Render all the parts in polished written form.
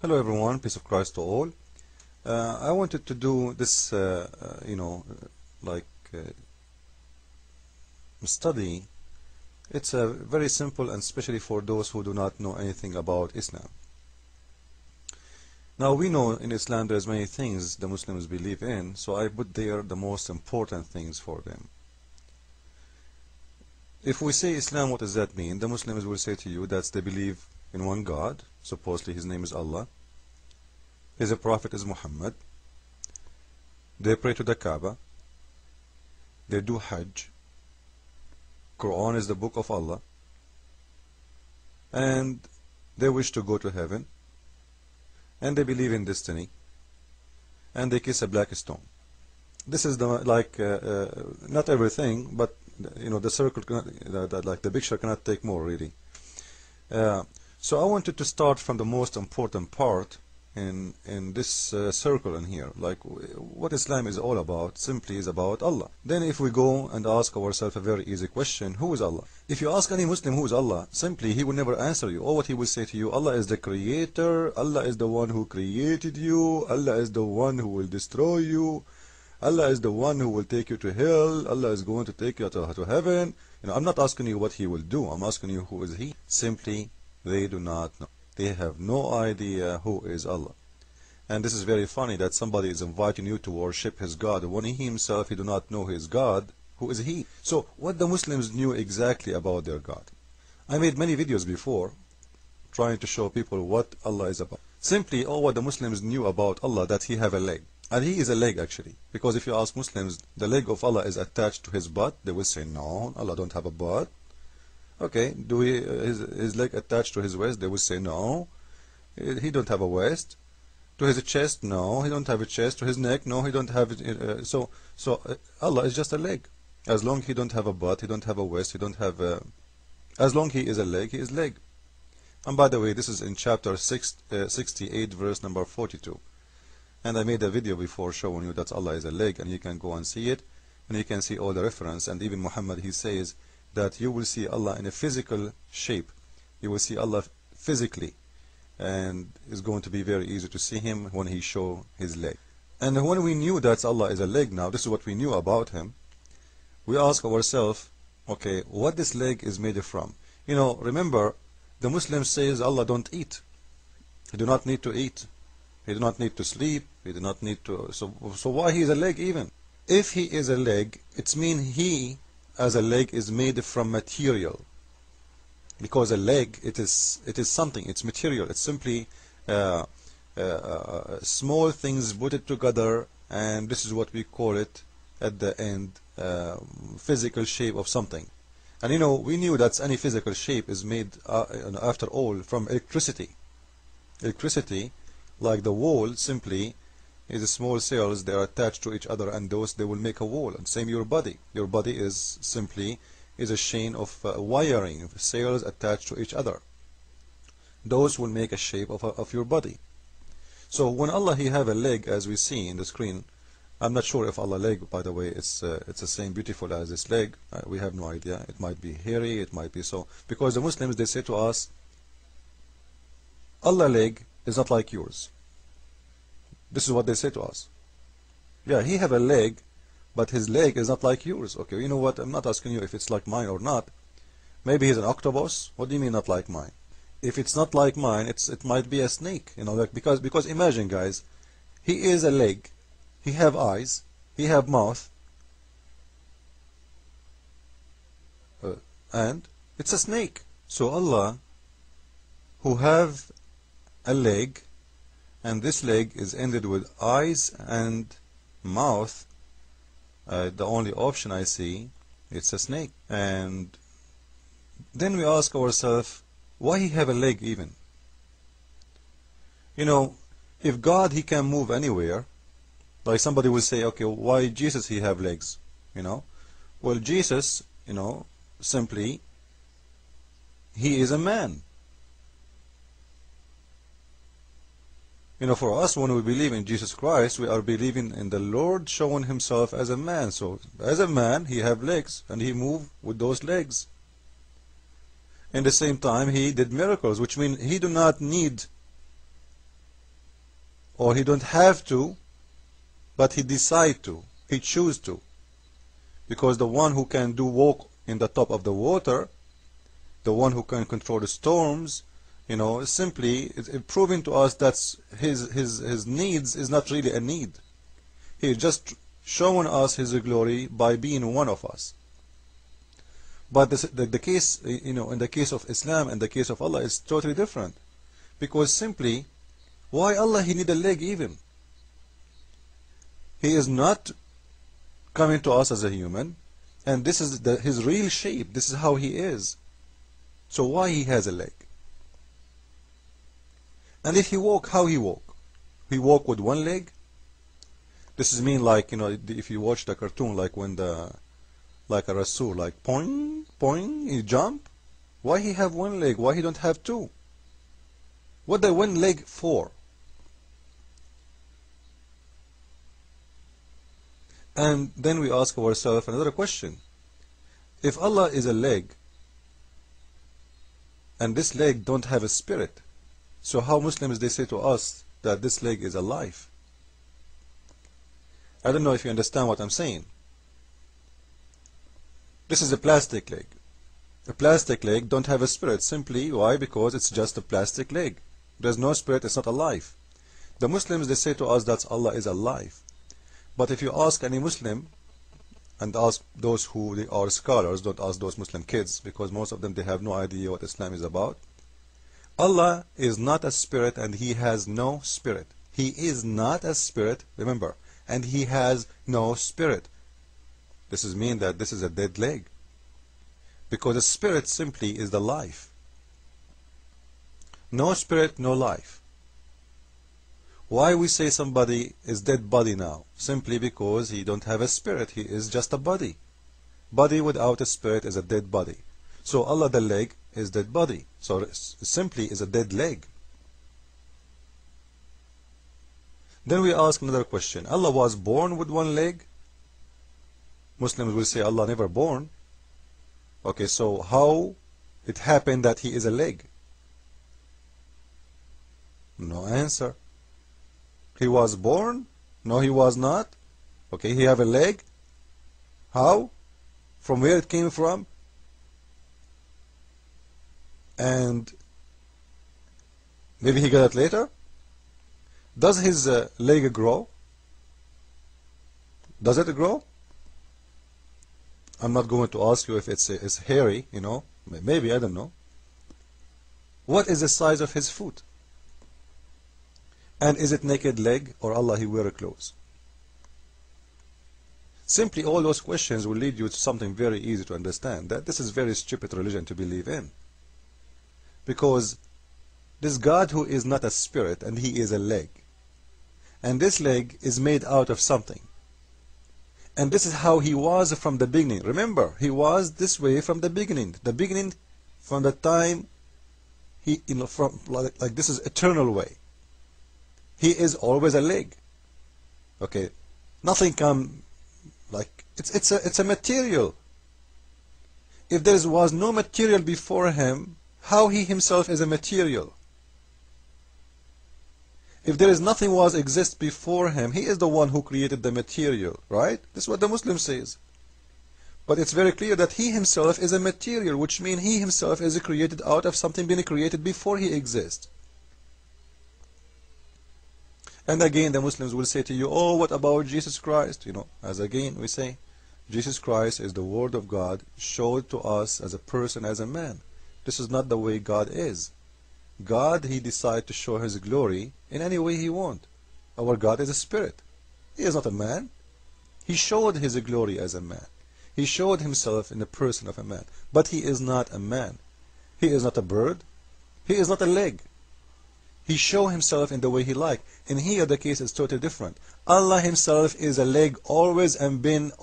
Hello everyone, peace of Christ to all. I wanted to do this, like study. It's very simple, and especially for those who do not know anything about Islam. Now we know in Islam there's many things the Muslims believe in, so I put there the most important things for them. If we say Islam, what does that mean? The Muslims will say to you that they believe in one God, supposedly his name is Allah. His prophet is Muhammad. They pray to the Kaaba. They do Hajj. Quran is the book of Allah. And they wish to go to heaven. And they believe in destiny. And they kiss a black stone. This is the not everything, but the circle cannot, like the picture cannot take more really. So I wanted to start from the most important part in this circle in here, like what Islam is all about. Simply is about Allah. Then if we go and ask ourselves a very easy question, who is Allah? If you ask any Muslim who is Allah, simply he will never answer you. Or what he will say to you, Allah is the creator, Allah is the one who created you, Allah is the one who will destroy you, Allah is the one who will take you to hell, Allah is going to take you to heaven. I'm not asking you what he will do, I'm asking you who is he. Simply they do not know. They have no idea who is Allah. And this is very funny that somebody is inviting you to worship his God when he himself he do not know his God. Who is he? So what the Muslims knew exactly about their God. I made many videos before trying to show people what Allah is about. Simply all what the Muslims knew about Allah, that he have a leg. And he is a leg actually. Because if you ask Muslims, the leg of Allah is attached to his butt, they will say no, Allah don't have a butt. Okay, do his leg attached to his waist? They will say no, he don't have a waist. To his chest? No, he don't have a chest. To his neck? No, he don't have it. So Allah is just a leg. As long he don't have a butt, he don't have a waist, he don't have a... As long he is a leg, he is leg. And by the way, this is in chapter 68, verse number 42. And I made a video before showing you that Allah is a leg, and you can go and see it, and you can see all the reference. And even Muhammad, he says that you will see Allah in a physical shape. You will see Allah physically, and it's going to be very easy to see him when he show his leg. And when we knew that Allah is a leg, now this is what we knew about him, we ask ourselves, okay, what this leg is made from? Remember, the Muslim says Allah don't eat. He do not need to eat. He do not need to sleep. He do not need to... So why he is a leg even? If he is a leg, it means he as a leg is made from material. Because a leg, it is something, it's material. It's simply small things put it together, and this is what we call it at the end, physical shape of something. And we knew that any physical shape is made after all from electricity. Electricity, like the wall, simply is small cells. They are attached to each other, and those they will make a wall. And same your body. Your body is simply a chain of wiring, cells attached to each other. Those will make a shape of your body. So when Allah he have a leg, as we see in the screen, I'm not sure if Allah leg, by the way, it's the same beautiful as this leg. We have no idea. It might be hairy, it might be so. Because the Muslims, they say to us, Allah leg is not like yours. This is what they say to us. Yeah, he have a leg, but his leg is not like yours. Okay, you know what? I'm not asking you if it's like mine or not. Maybe he's an octopus. What do you mean not like mine? If it's not like mine, it might be a snake. Like because imagine, guys, he is a leg. He have eyes. He have mouth. And it's a snake. So Allah, who have a leg, and this leg is ended with eyes and mouth, the only option I see, it's a snake. And then we ask ourselves, why he have a leg even? If God he can move anywhere, like somebody will say, okay, why Jesus he have legs? Well, Jesus, simply he is a man. For us, when we believe in Jesus Christ, we are believing in the Lord showing himself as a man. So as a man, he have legs, and he move with those legs. In the same time, he did miracles, which means he do not need or he don't have to, but he decide to, he choose to. Because the one who can do walk in the top of the water, the one who can control the storms, you know, simply it's proving to us that his needs is not really a need. He just showing us his glory by being one of us. But the case, you know, in the case of Islam and the case of Allah is totally different. Because simply, why Allah he need a leg even? He is not coming to us as a human, and this is his real shape. This is how he is. So why he has a leg? And if he walk, how he walk? He walk with one leg? This is mean like, you know, if you watch the cartoon, like when like a Rasul, like poing, poing, he jump. Why he have one leg? Why he don't have two? What the one leg for? And then we ask ourselves another question. If Allah is a leg, and this leg don't have a spirit, so how Muslims they say to us that this leg is alive? I don't know if you understand what I'm saying. This is a plastic leg. A plastic leg don't have a spirit. Simply, why? Because it's just a plastic leg. There's no spirit, it's not alive. The Muslims they say to us that Allah is alive. But if you ask any Muslim, and ask those who they are scholars, don't ask those Muslim kids, because most of them they have no idea what Islam is about. Allah is not a spirit and he has no spirit. He is not a spirit, remember, and he has no spirit. This is mean that this is a dead leg. Because a spirit simply is the life. No spirit, no life. Why we say somebody is dead body now? Simply because he don't have a spirit. He is just a body. Body without a spirit is a dead body. So Allah the leg is dead body. So it simply is a dead leg. Then we ask another question. Allah was born with one leg? Muslims will say Allah never born. Okay, so how it happened that he is a leg? No answer. He was born? No, he was not. Okay, he have a leg? How? From where it came from? And maybe he got it later? Does his leg grow? Does it grow? I'm not going to ask you if it's hairy, you know. Maybe, I don't know. What is the size of his foot? And is it naked leg, or Allah he wear clothes? Simply all those questions will lead you to something very easy to understand, that this is very stupid religion to believe in. Because this God who is not a spirit and he is a leg, and this leg is made out of something, and this is how he was from the beginning. Remember, he was this way from the beginning. The beginning, from the time he, you know, from like this is eternal way. He is always a leg. Okay, nothing come like it's a material. If there was no material before him, how he himself is a material? If there is nothing was exist before him, he is the one who created the material, right? This is what the Muslim says. But it's very clear that he himself is a material, which means he himself is created out of something being created before he exists. And again, the Muslims will say to you, oh, what about Jesus Christ? You know, as again we say, Jesus Christ is the Word of God showed to us as a person, as a man. This is not the way God is. God, he decided to show his glory in any way he wants. Our God is a spirit. He is not a man. He showed his glory as a man. He showed himself in the person of a man. But he is not a man. He is not a bird. He is not a leg. He showed himself in the way he liked. And here the case is totally different. Allah himself is a leg, always been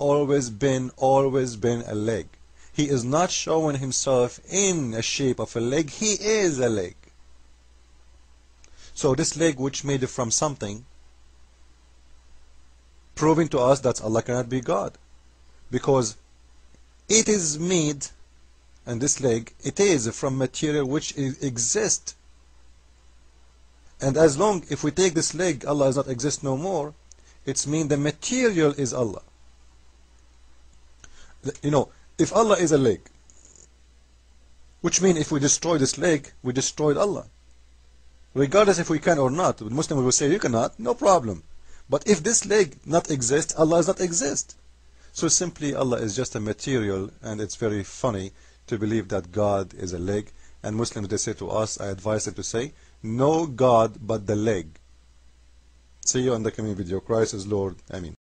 a leg. He is not showing himself in a shape of a leg. He is a leg. So this leg which made from something, proving to us that Allah cannot be God. Because it is made, and this leg, it is from material which exists. And as long if we take this leg, Allah does not exist no more, it's mean the material is Allah. You know, if Allah is a leg, which means if we destroy this leg, we destroyed Allah. Regardless if we can or not. The Muslim will say you cannot, no problem. But if this leg not exist, Allah does not exist. So simply Allah is just a material, and it's very funny to believe that God is a leg. And Muslims, they say to us, I advise them to say, no God but the leg. See you on the coming video. Christ is Lord. Amen.